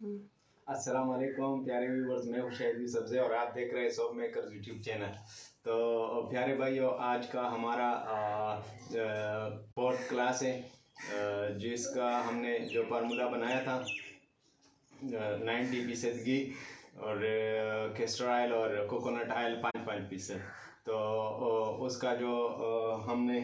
अस्सलाम वालेकुम प्यारे व्यूवर्स, मैं हूं शहid yousafzai और आप देख रहे हैं सोप मेकर्स यूट्यूब चैनल। तो प्यारे भाइयों, आज का हमारा फोर्थ क्लास है, जिसका हमने जो फार्मूला बनाया था 90 पीसेस घी और कैस्टर ऑयल और कोकोनट ऑयल 5 पीसेस। तो उसका जो हमने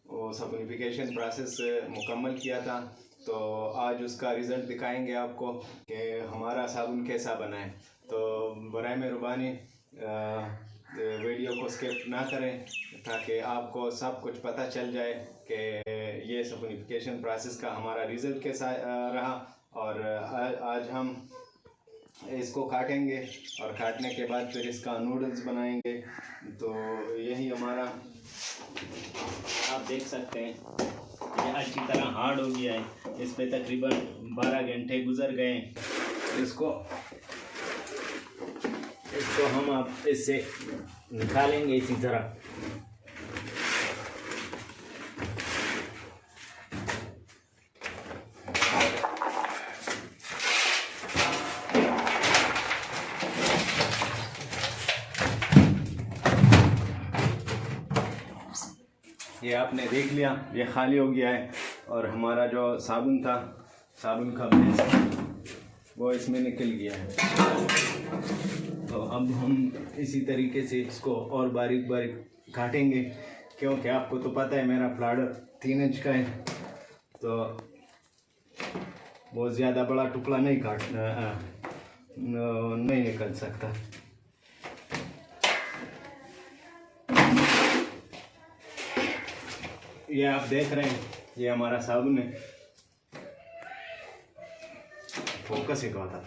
सप्लिफिकेशन प्रोसेस मुकम्मल किया था, तो आज उसका रिज़ल्ट दिखाएंगे आपको कि हमारा साबुन कैसा बना है। तो बराए मेहरबानी वीडियो को स्किप ना करें ताकि आपको सब कुछ पता चल जाए कि ये सप्लिफिकेशन प्रोसेस का हमारा रिज़ल्ट कैसा रहा। और आज हम इसको काटेंगे और काटने के बाद फिर इसका नूडल्स बनाएंगे। तो यही हमारा, आप देख सकते हैं ये अच्छी तरह हार्ड हो गया है। इस पे तकरीबन 12 घंटे गुजर गए। इसको हम आप इससे निकालेंगे इसी तरह। ये आपने देख लिया, ये खाली हो गया है और हमारा जो साबुन था, साबुन का बेस वो इसमें निकल गया है। तो अब हम इसी तरीके से इसको और बारीक बारीक काटेंगे, क्योंकि आपको तो पता है मेरा प्लाडर 3 इंच का है, तो बहुत ज़्यादा बड़ा टुकड़ा नहीं नहीं निकल सकता। ये आप देख रहे हैं, ये हमारा साबुन है। फोकस ही कहा था।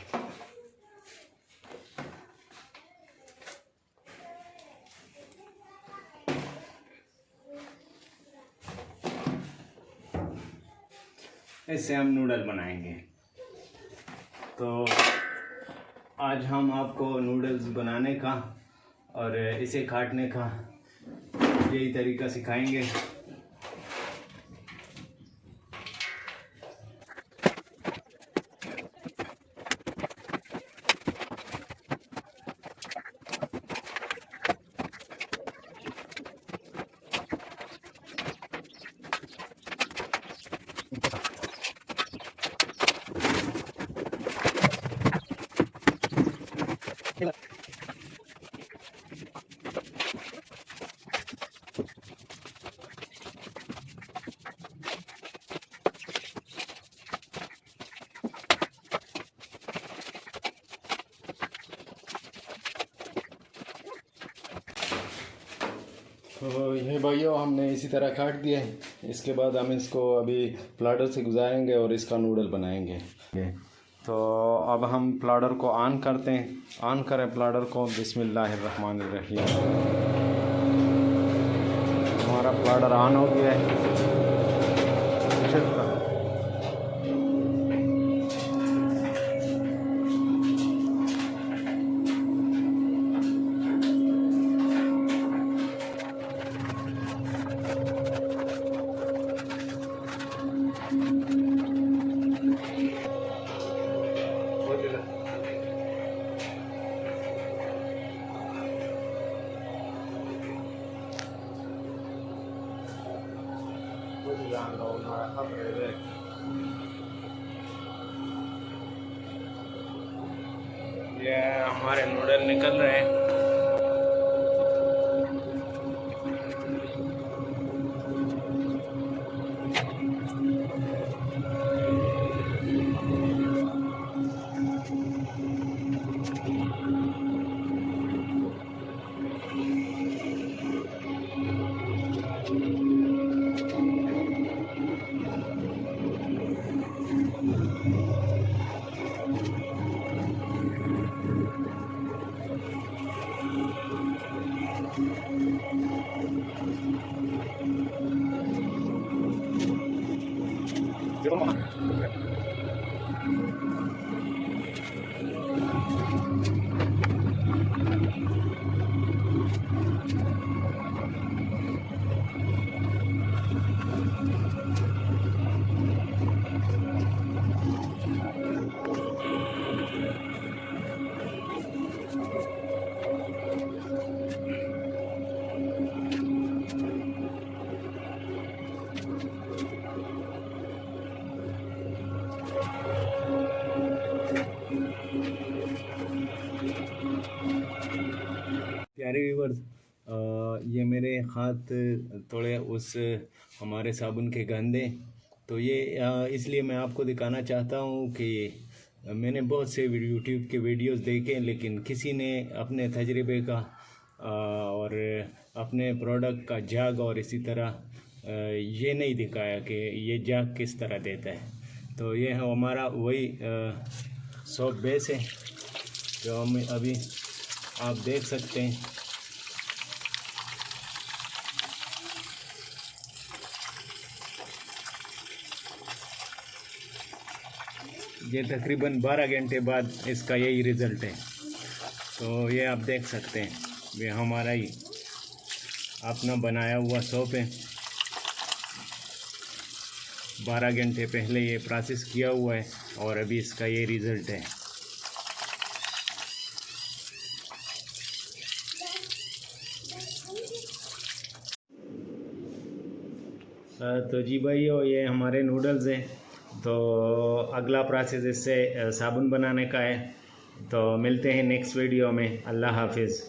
इससे हम नूडल बनाएंगे। तो आज हम आपको नूडल्स बनाने का और इसे काटने का यही तरीका सिखाएंगे। तो ये भाइयों, हमने इसी तरह काट दिया है। इसके बाद हम इसको अभी प्लाटर से गुजारेंगे और इसका नूडल बनाएंगे। तो अब हम प्लाटर को ऑन करते हैं। ऑन करें प्लाटर को। बिस्मिल्लाहिर्रहमानिर्रहीम। हमारा प्लाटर ऑन हो गया है। ये हमारे नूडल निकल रहे हैं। प्यारे व्यूवर्स, ये मेरे हाथ थोड़े उस हमारे साबुन के गंदे, तो ये इसलिए मैं आपको दिखाना चाहता हूँ कि मैंने बहुत से यूट्यूब के वीडियोस देखे, लेकिन किसी ने अपने तजर्बे का और अपने प्रोडक्ट का जाग और इसी तरह ये नहीं दिखाया कि ये जाग किस तरह देता है। तो ये है हमारा वही सोप बेस है जो हम अभी आप देख सकते हैं। ये तकरीबन 12 घंटे बाद इसका यही रिज़ल्ट है। तो ये आप देख सकते हैं, ये हमारा ही अपना बनाया हुआ सोप है। 12 घंटे पहले ये प्रोसेस किया हुआ है और अभी इसका ये रिज़ल्ट है। तो जी भाइयों, ये हमारे नूडल्स हैं। तो अगला प्रोसेस इससे साबुन बनाने का है। तो मिलते हैं नेक्स्ट वीडियो में। अल्लाह हाफिज़।